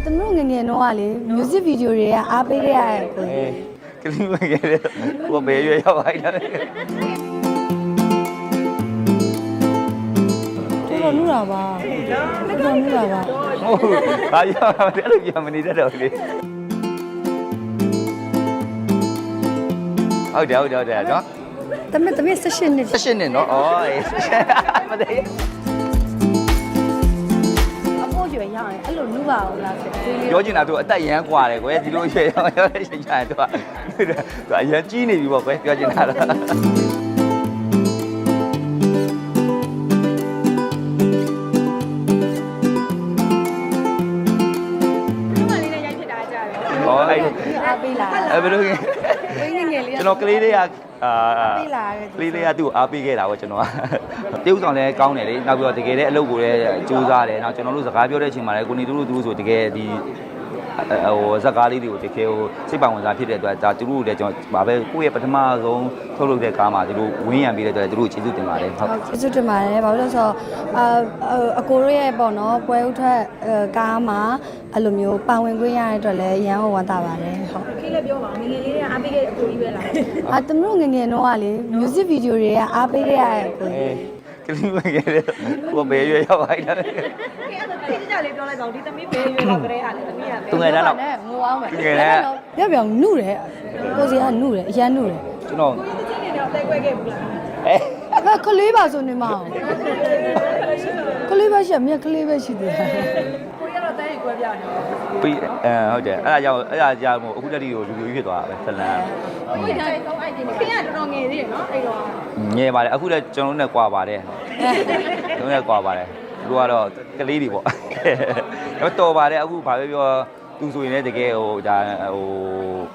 တမတို့ငငယ်တော့ကလေ music video တွေကအားပေးခဲ့ရတယ်ကို ကလေးမငယ်လေဟိုဘယ်ရွယ်ရောက်ပါလဲ တော်နူတာပါတော်နူတာပါ ဟုတ်ဘာရောက်အဲ့လိုပြောမနေတတ်တော့လေဟုတ်တယ်နော် တမ18နှစ် 18နှစ်နော်အော်မသိ အဖို့ရွယ်ရအောင်အဲ့လိုနူပါအောင်လားဆိုတော့ ပြောချင်တာသူအသက်ရမ်းกว่าတယ်ကွယ်ဒီလိုရွယ်ရောက်တဲ့အချိန်ကျရင်သူကအရန်ကြီးနေပြီပေါ့ကွယ်ပြောချင်တာတော့အားပေးလာ ဘယ်လို ငငယ်လေး ကျွန်တော်ကလေးလေးကပေးလာတယ် ကလေးလေးကသူ့ကိုအားပေးခဲ့တာပေါ့ကျွန်တော်ကတရုပ်ဆောင်လည်းကောင်းတယ်လေနောက်ပြီးတော့တကယ်လည်းအလုပ်ကိုလည်းကြိုးစားတယ်နောက်ကျွန်တော်တို့စကားပြောတဲ့အချိန်မှာလည်းကိုနေသူတို့ဆိုတကယ်ဒီဟိုဇက်ကားလေးတွေကိုတကယ်ဟိုစိတ်ပါဝင်စားဖြစ်တဲ့အတွက်ဒါသူတို့လည်းကျွန်တော်ဗာပဲကိုယ့်ရဲ့ပထမဆုံးထုတ်လုပ်တဲ့ကားမှာသူတို့ဝင်းရံပေးတဲ့အတွက်သူတို့ကျေးဇူးတင်ပါတယ်ဟုတ် ကျေးဇူးတင်ပါတယ်ဘာလို့လဲဆိုတော့အကိုတို့ရဲ့ပေါ့နော်ပွဲဥထွက်ကားမှာအဲ့လိုမျိုးပါဝင်ခွင့်ရတဲ့အတွက်လည်းရန်ဟောဝမ်းသာပါတယ်ဟုတ် ခေလည်းပြောပါငငယ်လေးတွေကအားပေးခဲ့အကူကြီးပဲလား တမတို့ငငယ်တော့ကလေ music video တွေကအားပေးခဲ့ရတယ်ကို ကလေးမငယ်လေဟိုဘယ်ရွယ်ရောက်ပါလဲ ခေအဲ့ဒါတိကျလေးပြောလိုက်ပါဦးဒီသမီးဘယ်ရွယ်လောက်ကလေးဟာလေသမီးက သူငယ်တန်းတော့ ငိုအောင်ပဲ ငယ်တန်း ပြောနုတယ်ကိုစီကနုတယ်အရန်နုတယ် ကျွန်တော် ဒီချင်းနေတော့တိုက်ခွဲခဲ့ဘူးလား ကလေးပါဆိုနေမအောင်ကလေးပဲရှိမြက်ကလေးပဲရှိတယ် ကိုရတော့တိုက်ရွယ်ကွဲပြနေတယ် ပြီးဟုတ်တယ်အဲ့ဒါကြောင့်မို့အခုတက်တီကိုလူကြီးဖြစ်သွားတာပဲဇလန် ကိုရတဲ့တော့အိုက်တင်ခေကတော်တော်ငယ်သေးတယ်နော်အဲ့တော့ ငယ်ပါတယ်အခုလည်းကျွန်တော်တို့နဲ့ကွာပါတယ်ကျွန်တော်နဲ့ကွာပါတယ်သူကတော့ကလေးတွေပေါ့တော့တော်ပါတယ်အခုဘာပဲပြောသူဆိုရင်လည်းတကယ်ဟိုဒါဟို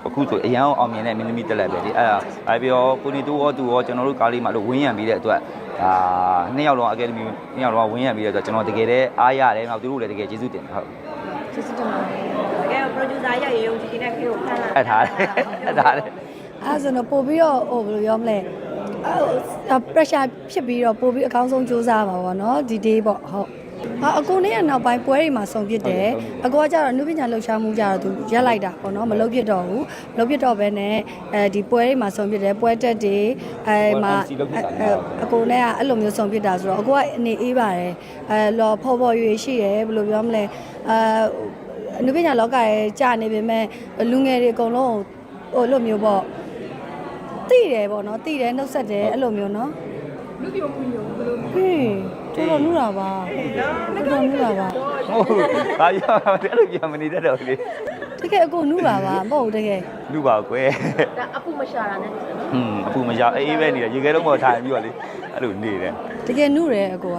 အခုဆိုအရန်အောင်မြင်တဲ့မင်းသမီးတက်လက်ပဲဒီအဲ့ဒါဘာပြောကိုနေတူရောသူရောကျွန်တော်တို့ကားလေးမှာလို့ဝင်းရံပြီးတဲ့အတွက်ဒါနှစ်ယောက်လုံးအကယ်ဒမီနှစ်ယောက်လုံးဝင်းရံပြီးတဲ့အတွက်ကျွန်တော်တကယ်လည်းအားရတယ်နောက်သူတို့လည်းတကယ်ကျေးဇူးတင်တယ်ဟုတ် ကျေးဇူးတင်ပါတယ် တကယ် producer ရရေုံကြည့်နေတဲ့ခေကိုဖမ်းလာ အဲ့ဒါလေအဲ့ဒါလေ အဲ့ဆိုတော့ပို့ပြီးတော့ဟိုဘယ်လိုပြောမလဲpressure ဖြစ်ပြီးတော့ပို့ပြီးအကောင်းဆုံးစူးစမ်းပါပေါ့နော်ဒီ day ပေါ့ဟုတ်အကိုနဲ့ကနောက်ပိုင်းပွဲတွေမှာဆုံဖြစ်တယ်အကိုကကျတော့အနုပညာလှူရှားမှုကြတော့သူရက်လိုက်တာပေါ့နော်မလုပ်ဖြစ်တော့ဘူးလုပ်ဖြစ်တော့ပဲနဲ့ဒီပွဲတွေမှာဆုံဖြစ်တယ်ပွဲတက်တွေမှာအကိုနဲ့ကအဲ့လိုမျိုးဆုံဖြစ်တာဆိုတော့အကိုကအနေအေးပါတယ်လော်ဖော်ရွေရှိရယ်ဘယ်လိုပြောမလဲအနုပညာလောကရဲ့ကြာနေပေမဲ့လူငယ်တွေအကုန်လုံးဟိုလိုမျိုးပေါ့တိတယ်ပေါ့နော်တိတယ်နှုတ်ဆက်တယ်အဲ့လိုမျိုးနော် လူပြိုမှုမျိုးဘယ်လို ဟေးတော်နူတာပါတော်နူတာပါ ဟုတ်ဘာရောက်အဲ့လိုပြောမနေတတ်တော့လေ တကယ်အကိုနူပါပါမဟုတ်တကယ် လူပါကွယ် ဒါအပူမရှာတာနဲ့ အပူမရအေးပဲနေတယ်ရေခဲတော့မထိုင်ပြီးတော့လေအဲ့လိုနေတယ် တကယ်နူတယ်အကိုက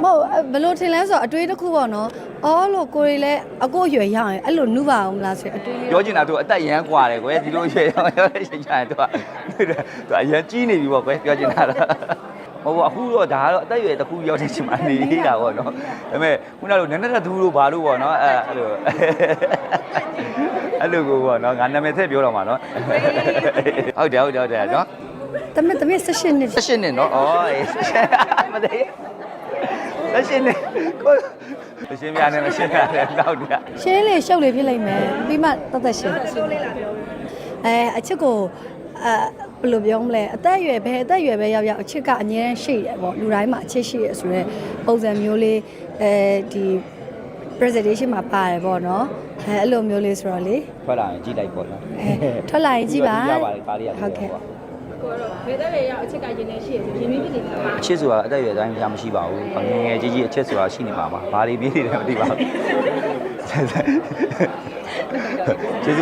မဟုတ်ဘယ်လိုထင်လဲဆိုတော့အတွေးတစ်ခုပေါ့နော်အော်လို့ကိုရီလည်းအကိုရွယ်ရအောင်အဲ့လိုနူပါအောင်လားဆိုရင်အတွေးလေး ပြောချင်တာသူအသက်ရမ်းกว่าတယ်ကွယ်ဒီလိုရွယ်ရောက်တဲ့အချိန်ကျရင်သူကအရန်ကြီးနေပြီပေါ့ကွယ်ပြောချင်တာတော့ဟိုအခုတော့ဒါကတော့အသက်အရွယ်တစ်ခုရောက်တဲ့အချိန်မှာနေတာပေါ့နော်ဒါပေမဲ့ခုနကလိုနက်နက်သူတို့ဘာလို့ပေါ့နော်အဲ့လိုကိုပေါ့နော်ငါနာမည်ထည့်ပြောတော့မှာနော်ဟုတ်တယ်နော် တမ18နှစ် 18နှစ်နော်အော်မသိ18နှစ်ကိုရှင်းပြနေမရှင်းရတယ်တော့ဒီက ရှင်းလေရှုပ်လေဖြစ်လိုက်မယ်ပြီးမှတသက်ရှင်း တိုးလေးလာပြော အချစ်ကိုဘယ်လိုပြောမလဲအသက်အရွယ်ပဲရောက်အချစ်ကအငြင်းရှိတယ်ပေါ့လူတိုင်းမှာအချစ်ရှိရဆိုတော့ပုံစံမျိုးလေးဒီ presentation မှာပါတယ်ပေါ့နော်အဲ့လိုမျိုးလေးဆိုတော့လေ ထွက်လာရင်ကြည့်လိုက်ပေါ့နော် ထွက်လာရင်ကြည့်ပါ ရပါတယ်ကားလေးရဟုတ်ကဲ့ ကိုတော့ဘယ်တဲ့ရေရောက်အချစ်ကရင်နေရှိရဆိုရင်မင်းဖြစ်နေတာပါ အချစ်ဆိုတာအသက်အရွယ်တိုင်းမမရှိပါဘူးငယ်ငယ်ကြီးကြီးအချစ်ဆိုတာရှိနေပါမှာဘာတွေပြေးနေတယ်မသိပါဘူးကျေးဇူး